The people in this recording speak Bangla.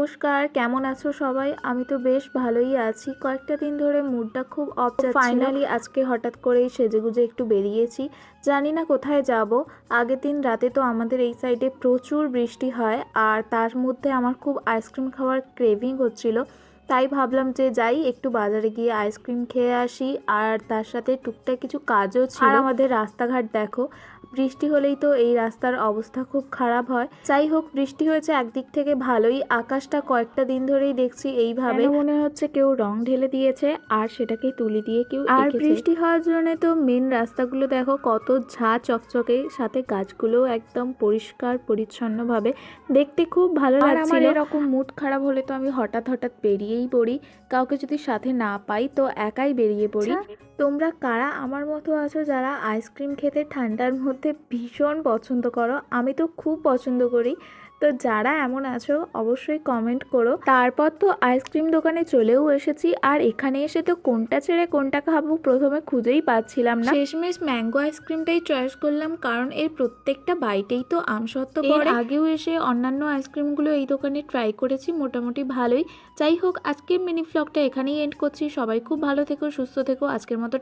নমস্কার, কেমন আছো সবাই? আমি তো বেশ ভালোই আছি। কয়েকটা দিন ধরে মুডটা খুব অফ যাচ্ছিল। ফাইনালি আজকে হঠাৎ করেই সেজেগুজে একটু বেরিয়েছি। জানি না কোথায় যাব। আগের দিন রাতে তো আমাদের এই সাইডে প্রচুর বৃষ্টি হয়, আর তার মধ্যে আমার খুব আইসক্রিম খাওয়ার ক্রেভিং হচ্ছিল। তাই ভাবলাম যে যাই একটু বাজারে গিয়ে আইসক্রিম খেয়ে আসি, আর তার সাথে টুকটাক কিছু কাজও ছিল। আর আমাদের রাস্তাঘাট দেখো, বৃষ্টি হলেই তো এই রাস্তার অবস্থা খুব খারাপ হয়। যাই হোক, বৃষ্টি হয়েছে একদিক থেকে ভালোই। আকাশটা কয়েকটা দিন ধরেই দেখছি এইভাবে মনে হচ্ছে কেউ রং ঢেলে দিয়েছে আর সেটাকেই তুলি দিয়ে কেউ আর বৃষ্টি হওয়ার জন্য তো মেন রাস্তাগুলো দেখো কত ঝা চকচকে, সাথে গাছগুলো একদম পরিষ্কার পরিচ্ছন্নভাবে দেখতে খুব ভালো লাগছিল। আমার এরকম মুড খারাপ হলে তো আমি হঠাৎ হঠাৎ বেরিয়েই পড়ি। কাউকে যদি সাথে না পাই তো একাই বেরিয়ে পড়ি। তোমরা কারা আমার মতো আছো যারা আইসক্রিম খেতে ঠান্ডার মধ্যে ভীষণ পছন্দ করো? আমি তো খুব পছন্দ করি। তো যারা এমন আছো অবশ্যই কমেন্ট করো। তারপর তো আইসক্রিম দোকানে চলেও এসেছি, আর এখানে এসে তো কোনটা ছেড়ে কোনটা খাবো প্রথমে খুঁজেই পাচ্ছিলাম না। শেষমেশ ম্যাঙ্গো আইসক্রিমটাই চয়েস করলাম, কারণ এর প্রত্যেকটা বাইটেই তো আমসত্ত্ব পড়ে। আগেও এসে অন্যান্য আইসক্রিমগুলো এই দোকানে ট্রাই করেছি, মোটামুটি ভালোই। যাই হোক, আজকের মিনি ভ্লগটা এখানেই এন্ড করছি। সবাই খুব ভালো থেকো, সুস্থ থেকো। আজকের মতো